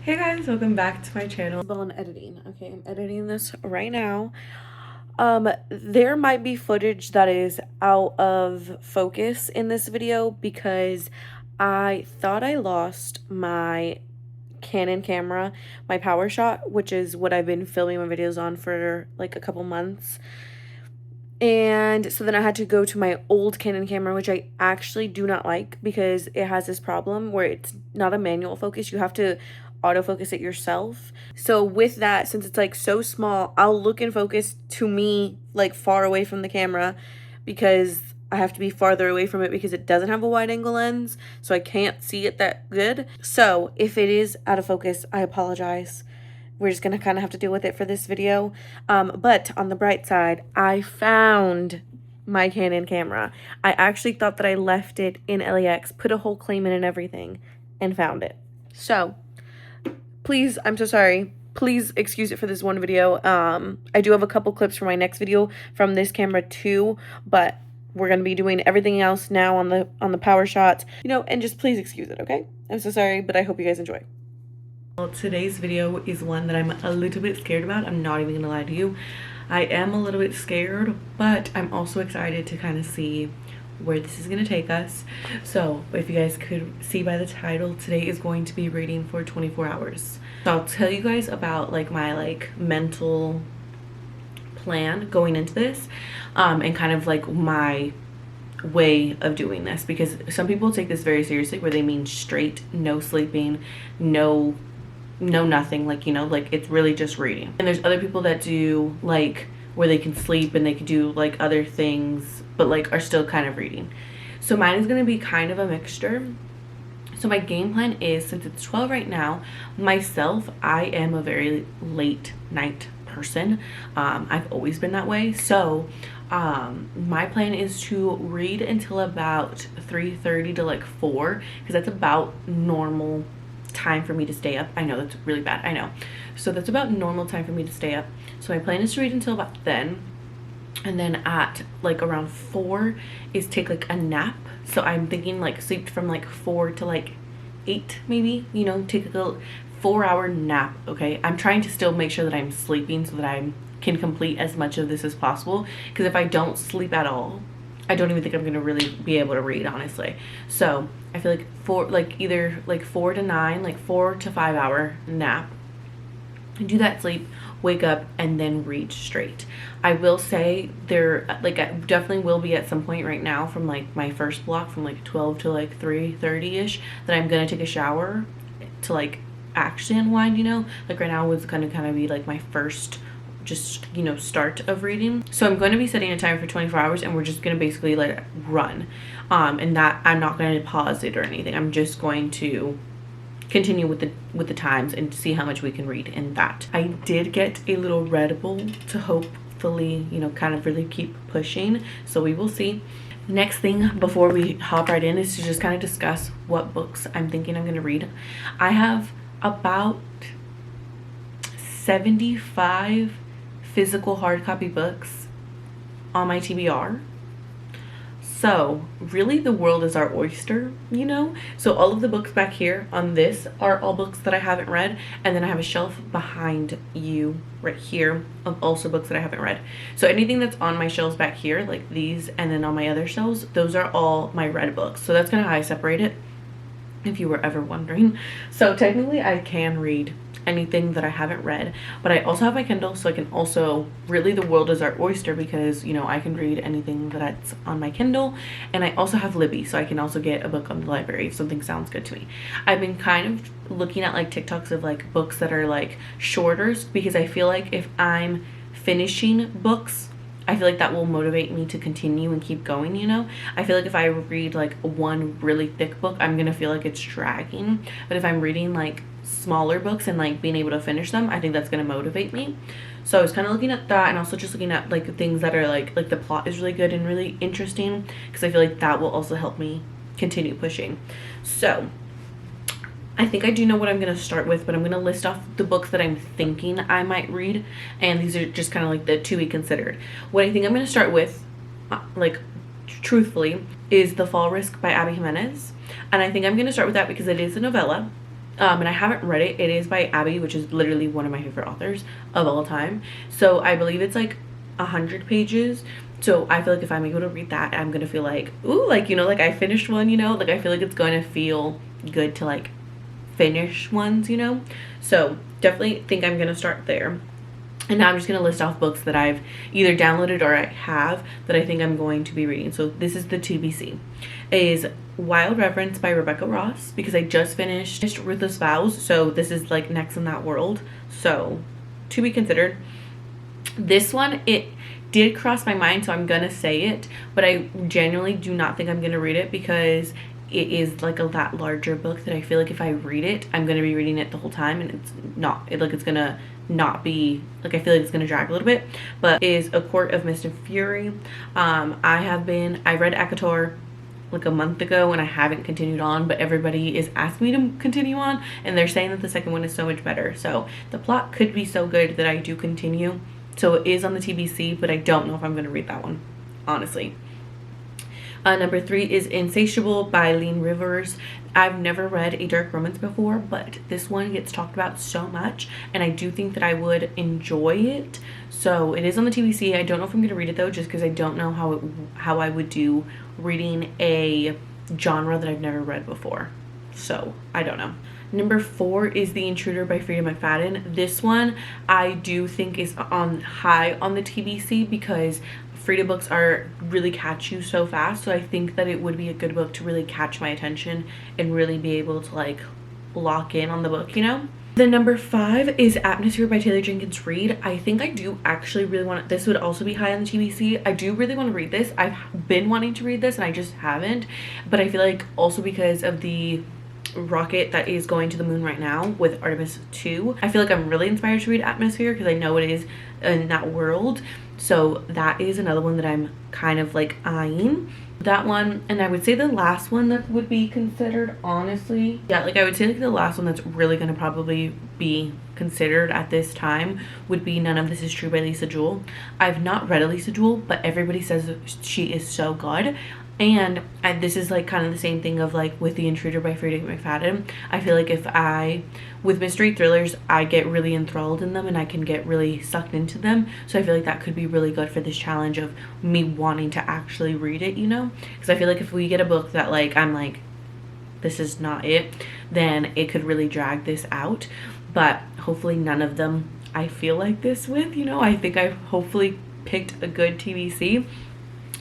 Hey guys, welcome back to my channel. On editing. Okay, I'm editing this right now. There might be footage that is out of focus in this video because I thought I lost my Canon camera, my PowerShot, which is what I've been filming my videos on for like a couple months. And so then I had to go to my old Canon camera, which I actually do not like because it has this problem where it's not a manual focus. You have to autofocus it yourself. So with that, since it's like so small, I'll look in focus to me like far away from the camera because I have to be farther away from it because it doesn't have a wide angle lens. So I can't see it that good. So if it is out of focus, I apologize. We're just gonna kind of have to deal with it for this video. But on the bright side, I found my Canon camera. I actually thought that I left it in LAX, put a whole claim in and everything, and found it. So, please, I'm so sorry. Please excuse it for this one video. I do have a couple clips for my next video from this camera too, but we're gonna be doing everything else now on the power shots, and just please excuse it, okay? I'm so sorry, but I hope you guys enjoy. Well, today's video is one that I'm a little bit scared about. I'm not even gonna lie to you. I am a little bit scared, but I'm also excited to kind of see where this is gonna take us. So if you guys could see by the title, today is going to be reading for 24 hours. So I'll tell you guys about like my mental plan going into this, and kind of like my way of doing this, because some people take this very seriously where they mean straight no sleeping, no nothing, like it's really just reading. And there's other people that do like where they can sleep and they can do like other things but like are still kind of reading. So mine is going to be kind of a mixture. So my game plan is, since it's 12 right now, myself, I am a very late night person. I've always been that way. So my plan is to read until about 3:30 to like 4, because that's about normal time for me to stay up. I know that's really bad, I know. So that's about normal time for me to stay up. So my plan is to read until about then, and then at like around 4 is take like a nap. So I'm thinking like sleep from like 4 to like 8 maybe, take a 4-hour nap. Okay, I'm trying to still make sure that I'm sleeping so that I can complete as much of this as possible, because if I don't sleep at all, I don't even think I'm gonna really be able to read, honestly. So I feel like either like 4 to 9, like 4 to 5 hour nap, and do that, sleep, wake up, and then read straight. I will say there, like, I definitely will be at some point right now from like my first block from like 12 to like 3:30ish that I'm gonna take a shower to like actually unwind. Like right now was gonna kind of be like my first just start of reading. So I'm going to be setting a timer for 24 hours, and we're just going to basically let it run, and that I'm not going to pause it or anything. I'm just going to continue with the times and see how much we can read in that. I did get a little readable to hopefully kind of really keep pushing, so we will see. Next thing before we hop right in is to just kind of discuss what books I'm thinking I'm going to read. I have about 75 physical hard copy books on my TBR. So really the world is our oyster, So all of the books back here on this are all books that I haven't read, and then I have a shelf behind you right here of also books that I haven't read. So anything that's on my shelves back here, like these, and then on my other shelves, those are all my read books. So that's kind of how I separate it, if you were ever wondering. So technically I can read anything that I haven't read, but I also have my Kindle, so I can also, really the world is our oyster, because I can read anything that's on my Kindle. And I also have Libby, so I can also get a book on the library if something sounds good to me. I've been kind of looking at like TikToks of like books that are like shorter, because I feel like if I'm finishing books, I feel like that will motivate me to continue and keep going. I feel like if I read like one really thick book, I'm gonna feel like it's dragging. But if I'm reading like smaller books and like being able to finish them, I think that's gonna motivate me. So I was kind of looking at that, and also just looking at like things that are like the plot is really good and really interesting, because I feel like that will also help me continue pushing. So I think I do know what I'm going to start with, but I'm going to list off the books that I'm thinking I might read, and these are just kind of like the to be considered. What I think I'm going to start with, like truthfully, is The Fall Risk by Abby Jimenez, and I think I'm going to start with that because it is a novella, And I haven't read it. It is by Abby, which is literally one of my favorite authors of all time. So I believe it's like 100 pages. So I feel like if I'm able to read that, I'm gonna feel like, ooh, like, you know, like I finished one, you know, like I feel like it's going to feel good to like finish ones, you know. So definitely think I'm gonna start there. And now I'm just going to list off books that I've either downloaded or I have that I think I'm going to be reading. So this is the TBC. Is Wild Reverence by Rebecca Ross, because I just finished Ruthless Vows. So this is like next in that world. So to be considered. This one, it did cross my mind, so I'm going to say it. But I genuinely do not think I'm going to read it because it is like a lot larger book that I feel like if I read it, I'm going to be reading it the whole time, and it's not, like it's going to not be, like I feel like it's going to drag a little bit. But it is A Court of Mist and Fury. I read ACOTAR like a month ago and I haven't continued on, but everybody is asking me to continue on and they're saying that the second one is so much better. So the plot could be so good that I do continue. So it is on the TBC, but I don't know if I'm going to read that one, honestly. Number 3 is Insatiable by Lean Rivers. I've never read a dark romance before, but this one gets talked about so much, and I do think that I would enjoy it. So it is on the TBC. I don't know if I'm going to read it though, just because I don't know how I would do reading a genre that I've never read before. So I don't know. Number 4 is The Intruder by Frida McFadden. This one I do think is high on the TBC because Frida books are really catch you so fast. So I think that it would be a good book to really catch my attention and really be able to like lock in on the book, you know? The number 5 is Atmosphere by Taylor Jenkins Reid. I think I do actually really want this would also be high on the TBC. I do really want to read this. I've been wanting to read this and I just haven't. But I feel like also because of the rocket that is going to the moon right now with Artemis 2, I feel like I'm really inspired to read Atmosphere because I know it is in that world. So that is another one that I'm kind of like eyeing. That one, and I would say the last one that would be considered, honestly, yeah, like I would say like the last one that's really going to probably be considered at this time would be None of This Is True by Lisa Jewell. I've not read Lisa Jewell, but everybody says she is so good. And this is like kind of the same thing of like with The Intruder by Frida McFadden. I feel like with mystery thrillers, I get really enthralled in them and I can get really sucked into them. So I feel like that could be really good for this challenge of me wanting to actually read it, you know? Because I feel like if we get a book that like, I'm like, this is not it, then it could really drag this out. But hopefully none of them I feel like this with, you know? I think I've hopefully picked a good TBC.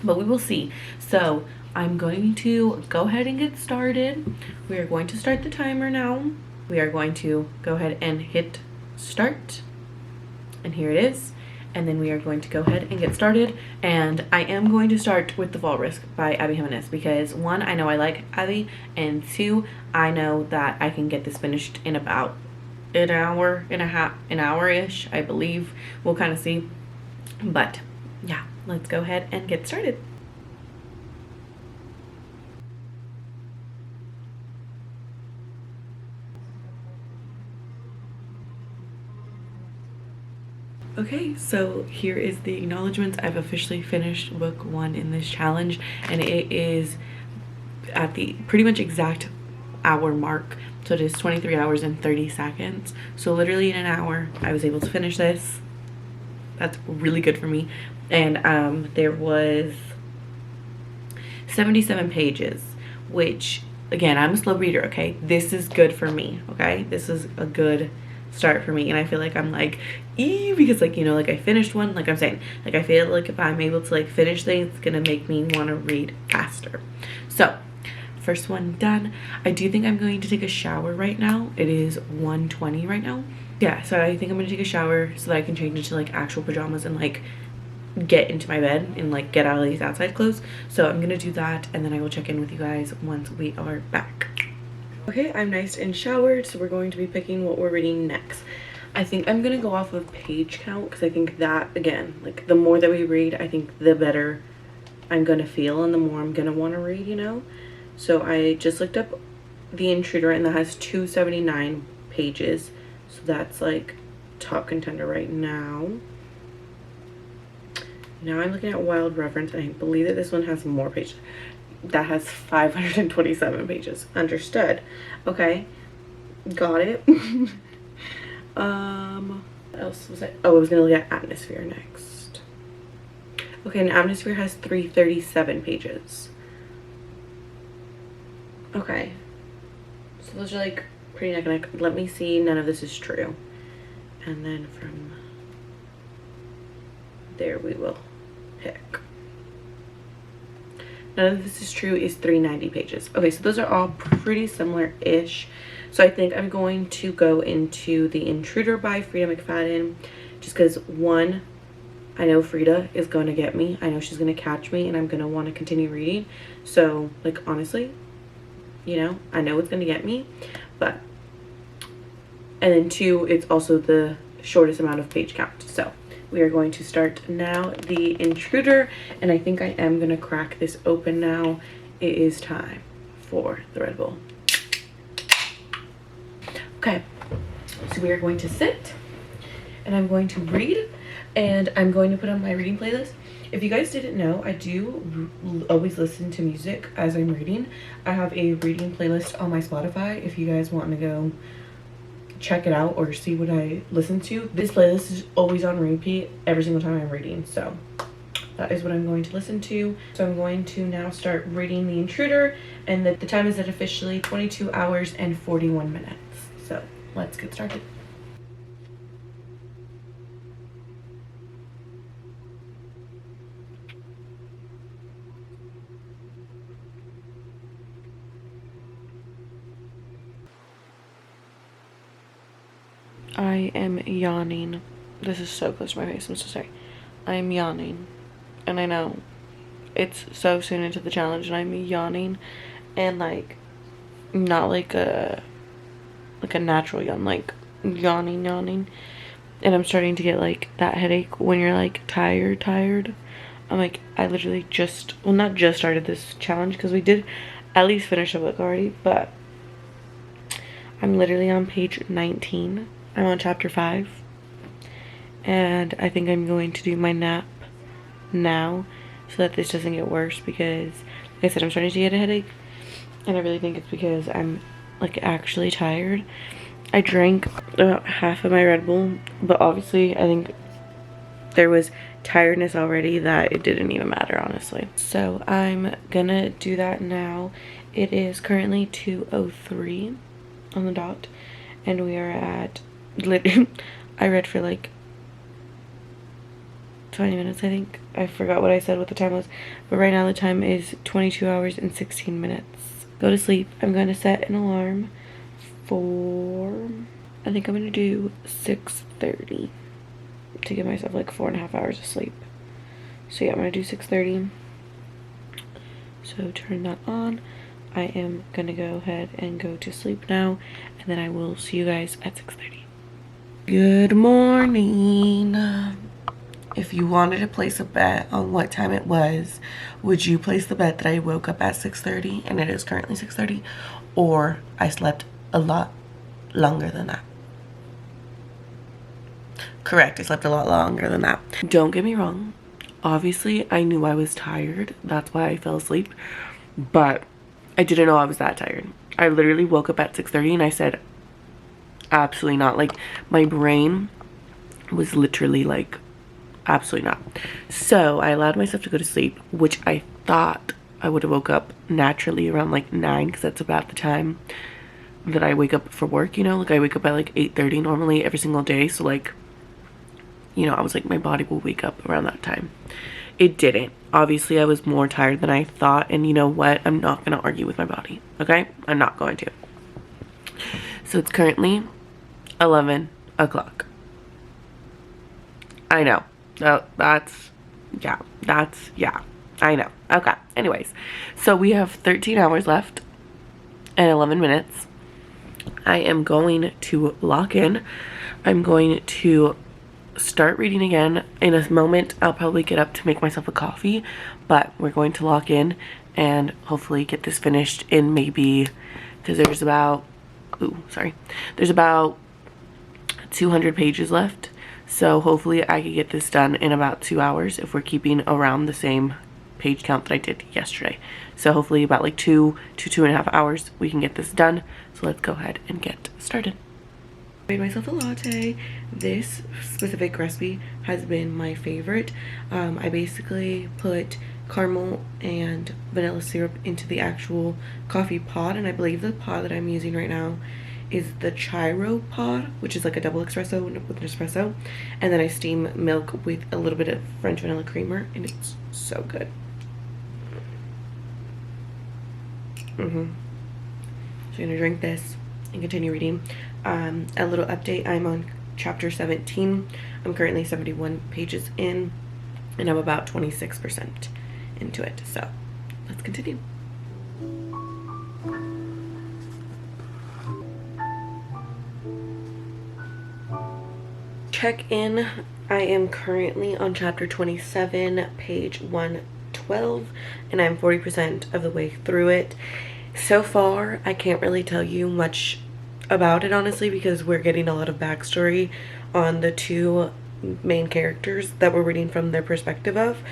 But we will see. So I'm going to go ahead and get started. We are going to start the timer now. We are going to go ahead and hit start. And here it is. And then we are going to go ahead and get started. And I am going to start with The Fall Risk by Abby Jimenez because 1, I know I like Abby, and 2, I know that I can get this finished in about an hour and a half, an hour-ish, I believe. We'll kind of see. But yeah, let's go ahead and get started. Okay, so here is the acknowledgements. I've officially finished book 1 in this challenge, and it is at the pretty much exact hour mark. So it is 23 hours and 30 seconds. So literally in an hour, I was able to finish this. That's really good for me. And there was 77 pages, which again, I'm a slow reader, okay? This is good for me, okay? This is a good start for me, and I feel like I'm like because like, you know, like I finished one, like I'm saying, like I feel like if I'm able to like finish things, it's gonna make me want to read faster. So first one done. I do think I'm going to take a shower right now. It is 1:20 right now. Yeah, so I think I'm gonna take a shower so that I can change into like actual pajamas and like get into my bed and like get out of these outside clothes. So I'm gonna do that, and then I will check in with you guys once we are back. Okay, I'm nice and showered, so we're going to be picking what we're reading next. I think I'm gonna go off of page count because I think that, again, like the more that we read, I think the better I'm gonna feel and the more I'm gonna want to read, you know? So I just looked up The Intruder, and that has 279 pages. So that's like top contender right now. Now I'm looking at Wild Reverence, and I believe that this one has more pages. That has 527 pages. Understood. Okay. got it. What else was it? Oh, I was gonna look at atmosphere next. Okay, and atmosphere has 337 pages. Okay, so those are like pretty neck and neck. Let me see. None of this is true. And then from there we will pick. None of this is true is 390 pages. Okay, so those are all pretty similar-ish. So I think I'm going to go into The Intruder by Frida McFadden, just because, one, I know Frida is going to get me. I know she's going to catch me, and I'm going to want to continue reading. So, like, honestly, you know, I know it's going to get me. But, and then two, it's also the shortest amount of page count. So we are going to start now. The Intruder, and I think I am going to crack this open now. It is time for the Red Bull. Okay, so we are going to sit, and I'm going to read, and I'm going to put on my reading playlist. If you guys didn't know, I do always listen to music as I'm reading. I have a reading playlist on my Spotify if you guys want to go check it out or see what I listen to. This playlist is always on repeat every single time I'm reading, so that is what I'm going to listen to. So I'm going to now start reading The Intruder, and the time is at officially 22 hours and 41 minutes. So let's get started. I am yawning. This is so close to my face. I'm so sorry. I am yawning. And I know it's so soon into the challenge, and I'm yawning, and like not like a natural yawn, like yawning. And I'm starting to get like that headache when you're like tired. I'm like, I literally not just started this challenge, because we did at least finish a book already, but I'm literally on page 19. I'm on chapter 5, and I think I'm going to do my nap now so that this doesn't get worse, because like I said, I'm starting to get a headache, and I really think it's because I'm like actually tired. I drank about half of my Red Bull, but obviously I think there was tiredness already that it didn't even matter, honestly. So I'm gonna do that now. It is currently 2:03 on the dot, and we are at I read for like 20 minutes, I think. I forgot what I said, what the time was, but right now the time is 22 hours and 16 minutes. Go to sleep. I'm going to set an alarm for, I think I'm going to do 6:30 to give myself like 4.5 hours of sleep. So yeah, I'm going to do 6:30. So turn that on. I am going to go ahead and go to sleep now, and then I will see you guys at 6:30. Good morning. If you wanted to place a bet on what time it was, would you place the bet that I woke up at 6:30 and it is currently 6:30, or I slept a lot longer than that? Correct, I slept a lot longer than that. Don't get me wrong. Obviously, I knew I was tired. That's why I fell asleep. But I didn't know I was that tired. I literally woke up at 6:30 and I said, absolutely not. Like, my brain was literally like, absolutely not. So I allowed myself to go to sleep, which I thought I would have woke up naturally around like 9, because that's about the time that I wake up for work, you know? Like, I wake up at like 8:30 normally every single day. So like, you know, I was like, my body will wake up around that time. It didn't. Obviously, I was more tired than I thought, and you know what? I'm not going to argue with my body, okay? I'm not going to. So it's currently 11 o'clock. I know. Yeah, I know. Okay, anyways. So we have 13 hours left and 11 minutes. I am going to lock in. I'm going to start reading again. In a moment, I'll probably get up to make myself a coffee, but we're going to lock in and hopefully get this finished in maybe, because there's about, there's about 200 pages left. So hopefully I could get this done in about 2 hours if we're keeping around the same page count that I did yesterday. So hopefully about like 2 to 2.5 hours we can get this done. So So let's go ahead and get started. I made myself a latte. This specific recipe has been my favorite. I basically put caramel and vanilla syrup into the actual coffee pod, and I believe the pod that I'm using right now is the Chiro pod, which is like a double espresso with an espresso, and then I steam milk with a little bit of French vanilla creamer, and it's so good. So I'm gonna drink this and continue reading. A little update, I'm on chapter 17. I'm currently 71 pages in, and I'm about 26% into it. So let's continue. Check in. I am currently on chapter 27, page 112, and I'm 40% of the way through it. So far, I can't really tell you much about it, honestly, because we're getting a lot of backstory on the two main characters that we're reading from their perspective of.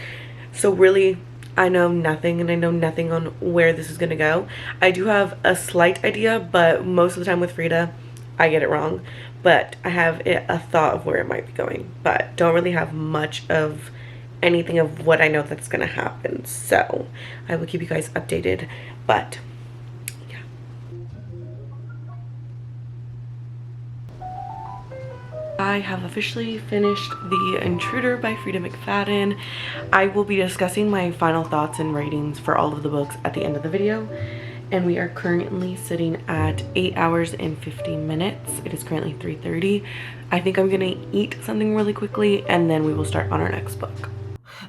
So really, I know nothing, and I know nothing on where this is gonna go. I do have a slight idea, but most of the time with Frida, I get it wrong. But I have a thought of where it might be going, but don't really have much of anything of what I know that's gonna happen. So I will keep you guys updated, but I have officially finished The Intruder by Frida McFadden. I will be discussing my final thoughts and ratings for all of the books at the end of the video. And we are currently sitting at 8 hours and 50 minutes. It is currently 3:30. I think I'm gonna eat something really quickly and then we will start on our next book.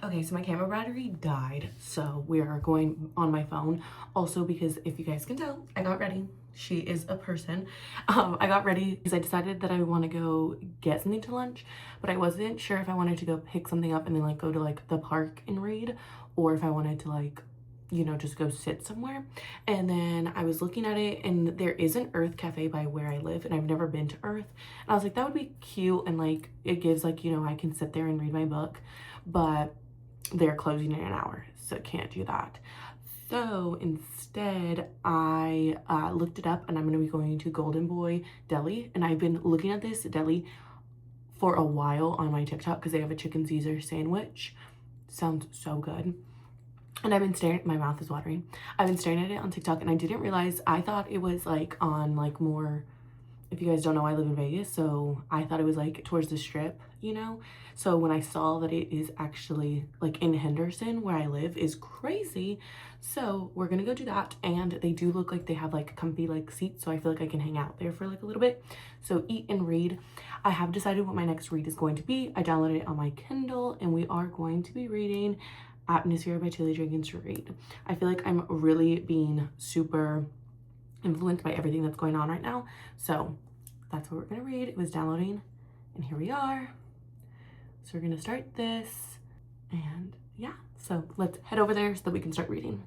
Okay, so my camera battery died, so we are going on my phone. Also, because if you guys can tell, I got ready. She is a person. I got ready because I decided that I want to go get something to lunch, but I wasn't sure if I wanted to go pick something up and then like go to like the park and read, or if I wanted to like, you know, just go sit somewhere. And then I was looking at it, and there is an Earth Cafe by where I live, and I've never been to Earth. And I was like, that would be cute, and like it gives like, you know, I can sit there and read my book, but they're closing in an hour, so can't do that. So instead, I looked it up, and I'm going to be going to Golden Boy Deli, and I've been looking at this deli for a while on my TikTok because they have a chicken Caesar sandwich. Sounds so good. And I've been staring, my mouth is watering. I've been staring at it on TikTok, and I didn't realize, I thought it was like on like more, if you guys don't know, I live in Vegas, so I thought it was like towards the strip, you know? So when I saw that it is actually like in Henderson, where I live, is crazy. So we're gonna go do that, and they do look like they have like comfy like seats, so I feel like I can hang out there for like a little bit. So eat and read. I have decided what my next read is going to be. I downloaded it on my Kindle, and we are going to be reading Atmosphere by Tilly Jenkins Reid. I feel like I'm really being super influenced by everything that's going on right now, so that's what we're gonna read. It was downloading, and here we are. So we're gonna start this, and yeah, so let's head over there so that we can start reading.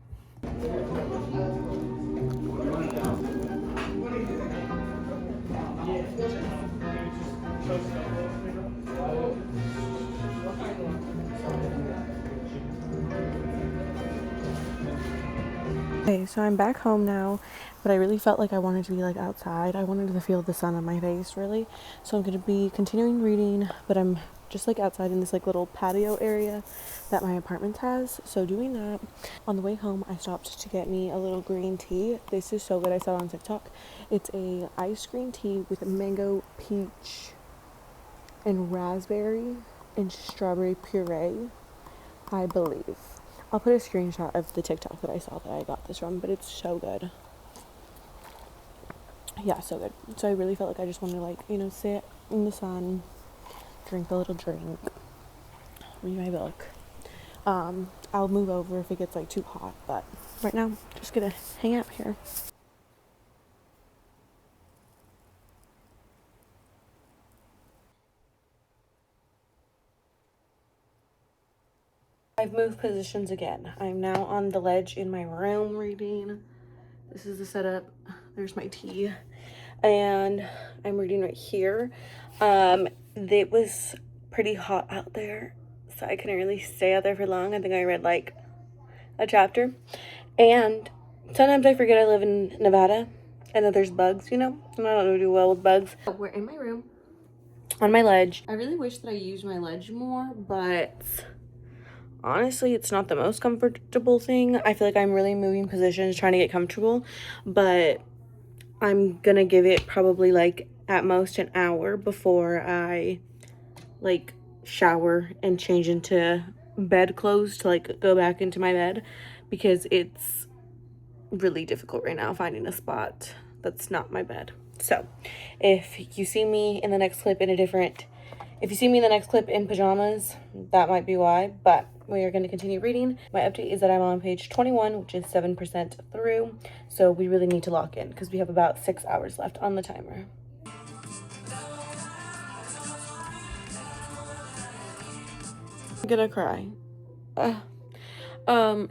Okay, so I'm back home now, but I really felt like I wanted to be like outside. I wanted to feel the sun on my face, really. So I'm going to be continuing reading, but I'm just like outside in this like little patio area that my apartment has. So doing that. On the way home, I stopped to get me a little green tea. This is so good. I saw it on TikTok. It's a iced green tea with mango, peach, and raspberry and strawberry puree, I believe. I'll put a screenshot of the TikTok that I saw that I got this from, but it's so good. Yeah, so good. So I really felt like I just wanted to like, you know, sit in the sun, drink a little drink, read my book. I'll move over if it gets like too hot, but right now, just gonna hang out here. I've moved positions again. I'm now on the ledge in my room reading. This is the setup. There's my tea. And I'm reading right here. It was pretty hot out there, so I couldn't really stay out there for long. I think I read like a chapter. And sometimes I forget I live in Nevada, and that there's bugs, you know? And I don't do well with bugs. We're in my room on my ledge. I really wish that I used my ledge more, but honestly, it's not the most comfortable thing. I feel like I'm really moving positions trying to get comfortable, but I'm gonna give it probably like at most an hour before I like shower and change into bed clothes to like go back into my bed, because it's really difficult right now finding a spot that's not my bed. So if you see me in the next clip in a different, if you see me in the next clip in pajamas, that might be why, but we are going to continue reading. My update is that I'm on page 21, which is 7% through. So we really need to lock in because we have about 6 hours left on the timer. I'm gonna cry.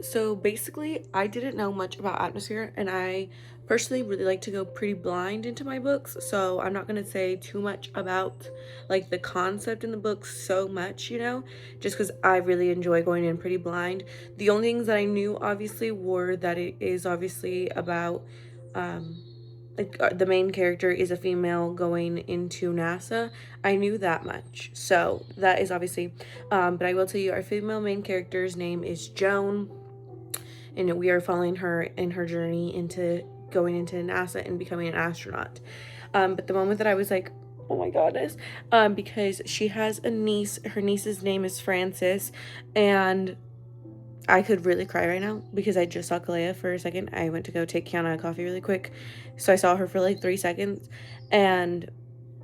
So basically I didn't know much about atmosphere, and I personally really like to go pretty blind into my books, so I'm not gonna say too much about like the concept in the books so much, you know, just because I really enjoy going in pretty blind. The only things that I knew obviously were that it is obviously about the main character is a female going into NASA. I knew that much, so that is obviously, but I will tell you our female main character's name is Joan, and we are following her in her journey into going into NASA and becoming an astronaut. But the moment that I was like, oh my goodness, because she has a niece, her niece's name is Frances, and I could really cry right now because I just saw Kalea for a second. I went to go take Kiana a coffee really quick. So I saw her for like 3 seconds. And,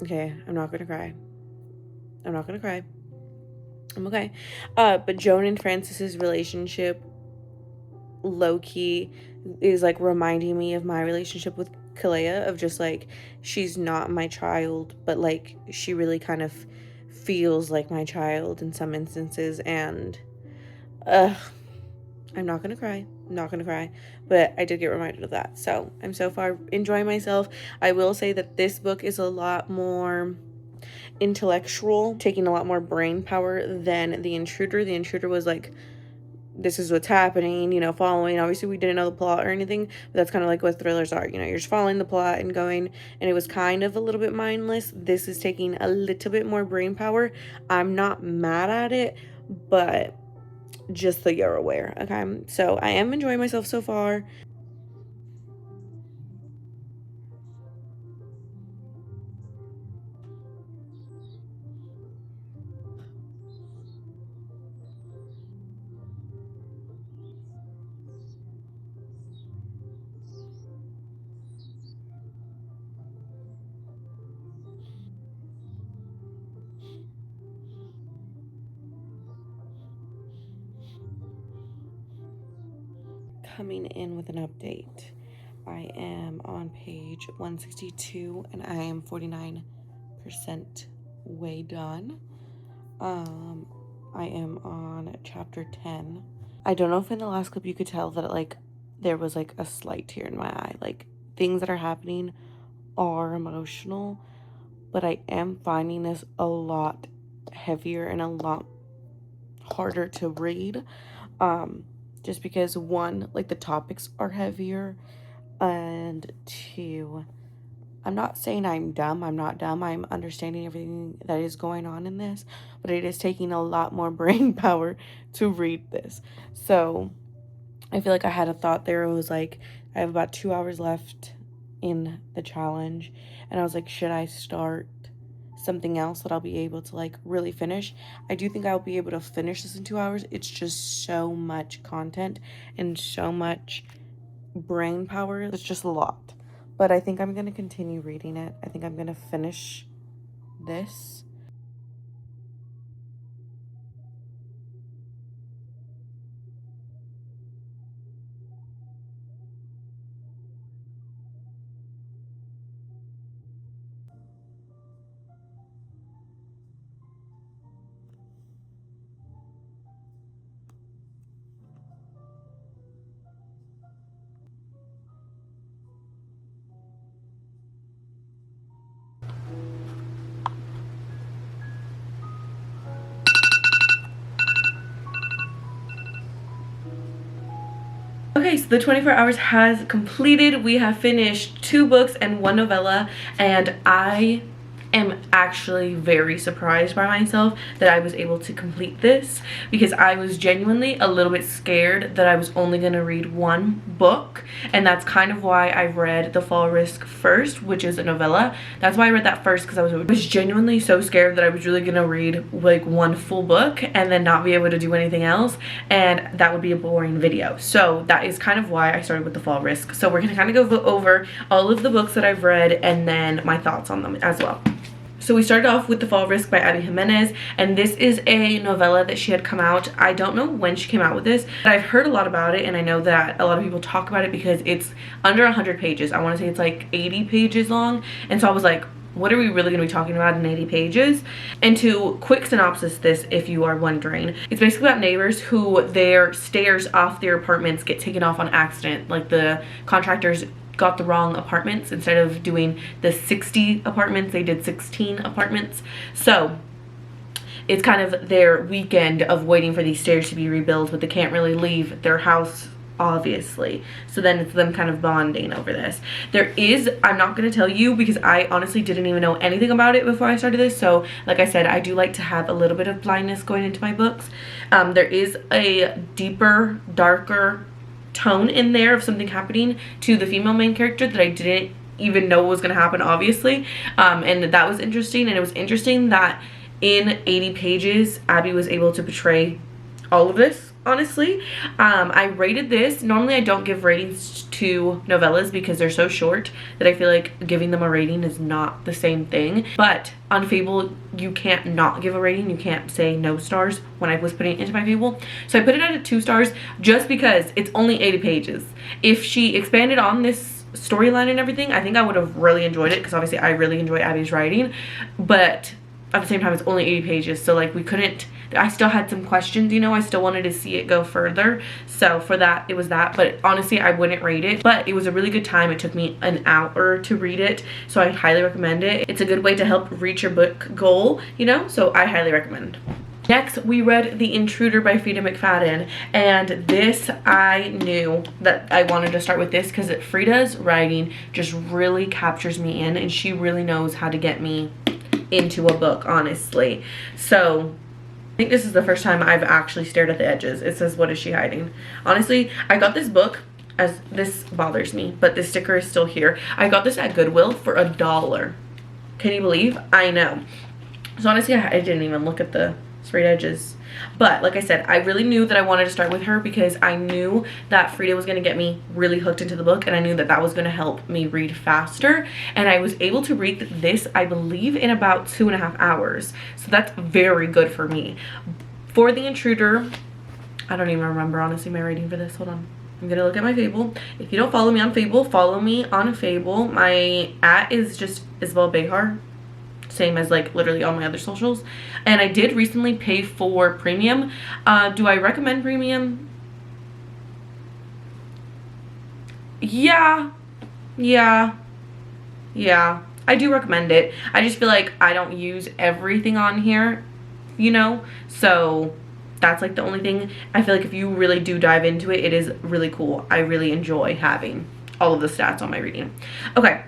okay, I'm not going to cry. I'm not going to cry. I'm okay. But Joan and Frances's relationship, low-key, is like reminding me of my relationship with Kalea, of just like, she's not my child, but like she really kind of feels like my child in some instances. And, I'm not gonna cry. I'm not gonna cry. But I did get reminded of that. So I'm so far enjoying myself. I will say that this book is a lot more intellectual, taking a lot more brain power than The Intruder. The Intruder was like, this is what's happening, you know, following. Obviously, we didn't know the plot or anything, but that's kind of like what thrillers are. You know, you're just following the plot and going, and it was kind of a little bit mindless. This is taking a little bit more brain power. I'm not mad at it, but just so you're aware, okay? So I am enjoying myself so far. Coming in with an update. I am on page 162 and I am 49% way done. I am on chapter 10. I don't know if in the last clip you could tell that like there was like a slight tear in my eye. Like, things that are happening are emotional, but I am finding this a lot heavier and a lot harder to read. Just because, one, like the topics are heavier, and two, I'm not saying I'm dumb. I'm not dumb. I'm understanding everything that is going on in this, but it is taking a lot more brain power to read this. So I feel like I had a thought there. It was like, I have about 2 hours left in the challenge, and I was like, should I start something else that I'll be able to like really finish? I do think I'll be able to finish this in 2 hours. It's just so much content and so much brain power. It's just a lot. But I think I'm going to continue reading it. I think I'm going to finish this. Okay, so the 24 hours has completed. We have finished 2 books and 1 novella, and I am actually very surprised by myself that I was able to complete this, because I was genuinely a little bit scared that I was only going to read 1 book, and that's kind of why I read The Fall Risk first, which is a novella. That's why I read that first, because I was genuinely so scared that I was really going to read like 1 full book and then not be able to do anything else, and that would be a boring video. So that is kind of why I started with The Fall Risk. So we're going to kind of go over all of the books that I've read and then my thoughts on them as well. So we started off with The Fall Risk by Abby Jimenez, and this is a novella that she had come out. I don't know when she came out with this, but I've heard a lot about it, and I know that a lot of people talk about it because it's under 100 pages. I want to say it's like 80 pages long, and so I was like, what are we really going to be talking about in 80 pages? And to quick synopsis this, if you are wondering, it's basically about neighbors who their stairs off their apartments get taken off on accident. Like the contractors got the wrong apartments. Instead of doing the 60 apartments, they did 16 apartments. So it's kind of their weekend of waiting for these stairs to be rebuilt, but they can't really leave their house, obviously. So then it's them kind of bonding over this. There is, I'm not going to tell you because I honestly didn't even know anything about it before I started this. So like I said, I do like to have a little bit of blindness going into my books. There is a deeper, darker tone in there of something happening to the female main character that I didn't even know was going to happen, obviously, and that was interesting. And it was interesting that in 80 pages Abby was able to portray all of this. Honestly, I rated this. Normally I don't give ratings to novellas because they're so short that I feel like giving them a rating is not the same thing. But on Fable, you can't not give a rating. You can't say no stars when I was putting it into my Fable. So I put it at 2 stars just because it's only 80 pages. If she expanded on this storyline and everything, I think I would have really enjoyed it, because obviously I really enjoy Abby's writing. But at the same time, it's only 80 pages, so like we couldn't, I still had some questions, you know, I still wanted to see it go further. So for that, it was that. But honestly, I wouldn't rate it, but it was a really good time. It took me an hour to read it, so I highly recommend it. It's a good way to help reach your book goal, you know, so I highly recommend. Next, we read The Intruder by Frida McFadden, and this, I knew that I wanted to start with this because Frida's writing just really captures me in, and she really knows how to get me into a book, honestly. So I think this is the first time I've actually stared at the edges. It says, "What is she hiding?" Honestly, I got this book, as this bothers me, but this sticker is still here. I got this at Goodwill for $1. Can you believe? I know. So honestly, I didn't even look at the straight edges. But like I said, I really knew that I wanted to start with her because I knew that Frida was going to get me really hooked into the book, and I knew that that was going to help me read faster. And I was able to read this, I believe, in about 2.5 hours. So that's very good for me. For The Intruder, I don't even remember, honestly, my rating for this. Hold on. I'm going to look at my Fable. If you don't follow me on Fable, follow me on Fable. My @ is just theisabelbejar. Same as like literally all my other socials. And I did recently pay for premium. Do I recommend premium? Yeah, I do recommend it. I just feel like I don't use everything on here, you know, so that's like the only thing. I feel like if you really do dive into it, it is really cool. I really enjoy having all of the stats on my reading. Okay.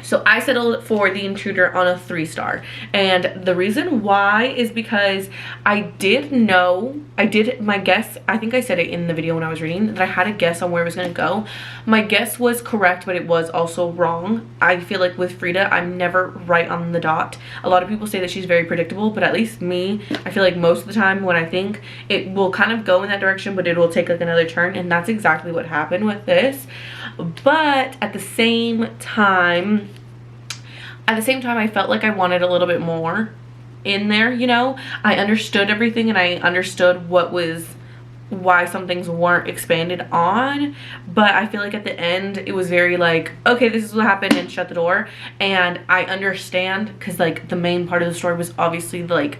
So I settled for The Intruder on a 3-star, and the reason why is because I did my guess, I think I said it in the video when I was reading, that I had a guess on where it was going to go. My guess was correct, but it was also wrong. I feel like with Frida, I'm never right on the dot. A lot of people say that she's very predictable, but at least me, I feel like most of the time when I think, it will kind of go in that direction, but it will take like another turn, and that's exactly what happened with this. But at the same time, I felt like I wanted a little bit more in there, you know. I understood everything, and I understood why some things weren't expanded on, but I feel like at the end it was very like, okay, this is what happened, and shut the door. And I understand, because like the main part of the story was obviously like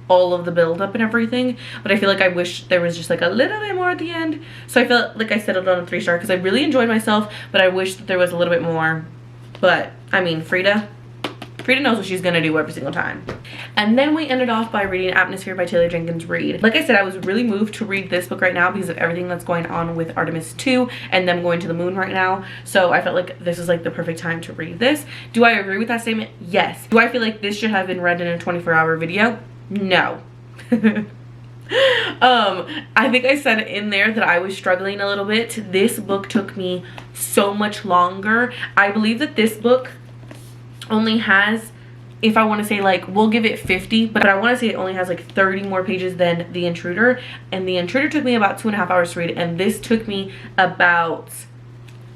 all of the build up and everything, but I feel like I wish there was just like a little bit more at the end. So I felt like I settled on a 3-star because I really enjoyed myself, but I wish that there was a little bit more. But I mean, Frida, Frida knows what she's gonna do every single time. And then we ended off by reading Atmosphere by Taylor Jenkins Reid. Like I said, I was really moved to read this book right now because of everything that's going on with Artemis 2 and them going to the moon right now. So I felt like this is like the perfect time to read this. Do I agree with that statement? Yes. Do I feel like this should have been read in a 24-hour video? No. I think I said in there that I was struggling a little bit. This book took me so much longer. I believe that this book only has, if I want to say, like, we'll give it 50, but I want to say it only has like 30 more pages than The Intruder, and The Intruder took me about 2.5 hours to read, and this took me about,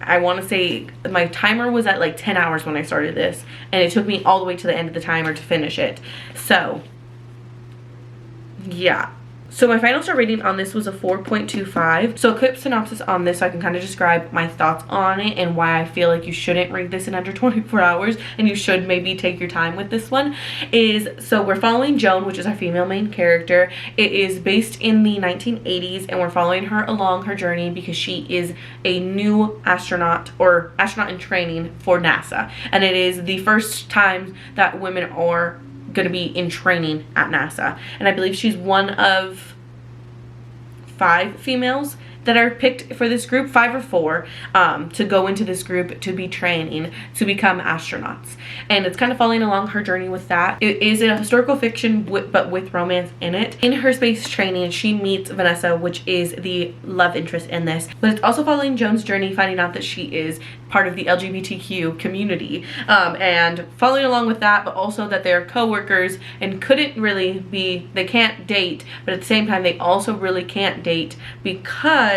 I want to say, my timer was at like 10 hours when I started this, and it took me all the way to the end of the timer to finish it. So yeah. So my final star rating on this was a 4.25. So a quick synopsis on this so I can kind of describe my thoughts on it and why I feel like you shouldn't read this in under 24 hours and you should maybe take your time with this one is, so we're following Joan, which is our female main character. It is based in the 1980s and we're following her along her journey because she is a new astronaut, or astronaut in training for NASA. And it is the first time that women are going to be in training at NASA, and I believe she's one of 5 females that are picked for this group, 5 or 4, to go into this group to be training to become astronauts. And it's kind of following along her journey with that. It is a historical fiction but with romance in it. In her space training, she meets Vanessa, which is the love interest in this, but it's also following Joan's journey, finding out that she is part of the LGBTQ community, and following along with that, but also that they're co-workers and couldn't really be, they can't date, but at the same time they also really can't date because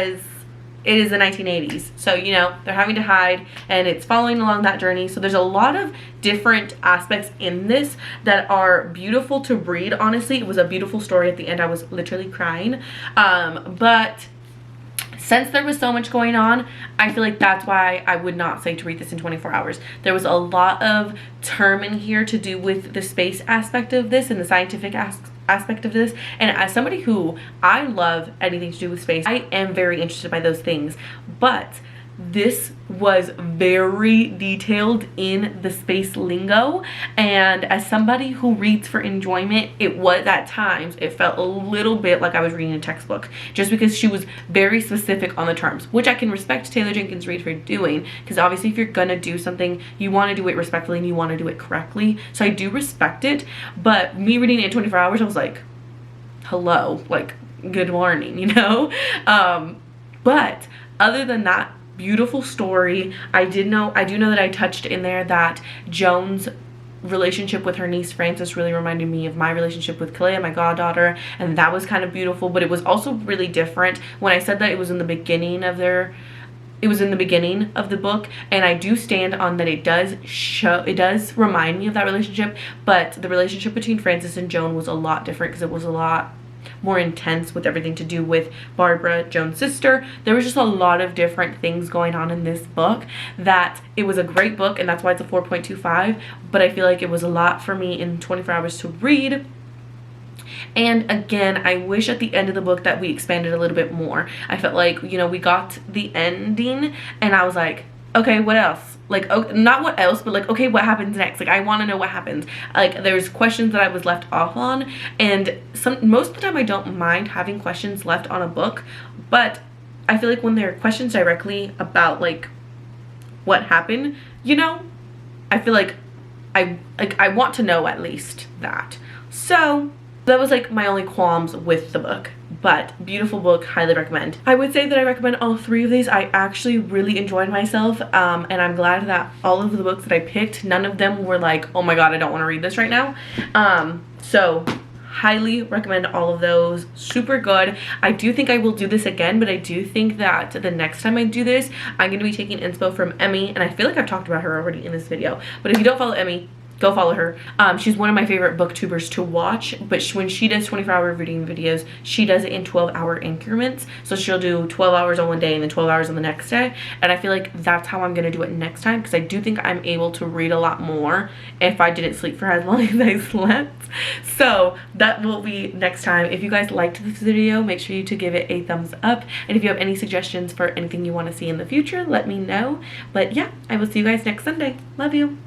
it is the 1980s. So, you know, they're having to hide, and it's following along that journey. So there's a lot of different aspects in this that are beautiful to read. Honestly, it was a beautiful story. At the end I was literally crying, but since there was so much going on, I feel like that's why I would not say to read this in 24 hours. There was a lot of term in here to do with the space aspect of this and the scientific aspect of this. And as somebody who, I love anything to do with space, I am very interested by those things. But this was very detailed in the space lingo, and as somebody who reads for enjoyment, it was at times, it felt a little bit like I was reading a textbook, just because she was very specific on the terms, which I can respect Taylor Jenkins Reid for doing, because obviously if you're gonna do something, you want to do it respectfully and you want to do it correctly. So I do respect it, but me reading it in 24 hours, I was like, hello, like, good morning, you know? But other than that, beautiful story. I do know that I touched in there that Joan's relationship with her niece Frances really reminded me of my relationship with Kalea, my goddaughter, and that was kind of beautiful, but it was also really different. When I said that it was in the beginning of the book, and I do stand on that, it does remind me of that relationship, but the relationship between Frances and Joan was a lot different because it was a lot more intense with everything to do with Barbara, Joan's sister. There was just a lot of different things going on in this book that it was a great book, and that's why it's a 4.25, but I feel like it was a lot for me in 24 hours to read. And again, I wish at the end of the book that we expanded a little bit more. I felt like, you know, we got the ending and I was like, okay, what else? Like, okay, not what else, but like, okay, what happens next? Like, I want to know what happens. Like, there's questions that I was left off on, and most of the time I don't mind having questions left on a book, but I feel like when there are questions directly about like what happened, you know, I feel like I want to know at least that. So that was like my only qualms with the book, but beautiful book, highly recommend. I would say that I recommend all 3 of these. I actually really enjoyed myself, and I'm glad that all of the books that I picked, none of them were like, oh my god, I don't want to read this right now. So highly recommend all of those. Super good. I do think I will do this again, but I do think that the next time I do this, I'm going to be taking inspo from Emmy, and I feel like I've talked about her already in this video, but if you don't follow Emmy, go follow her. She's one of my favorite booktubers to watch, but when she does 24-hour reading videos, she does it in 12-hour increments. So she'll do 12 hours on one day and then 12 hours on the next day. And I feel like that's how I'm going to do it next time, because I do think I'm able to read a lot more if I didn't sleep for as long as I slept. So that will be next time. If you guys liked this video, make sure to give it a thumbs up. And if you have any suggestions for anything you want to see in the future, let me know. But yeah, I will see you guys next Sunday. Love you.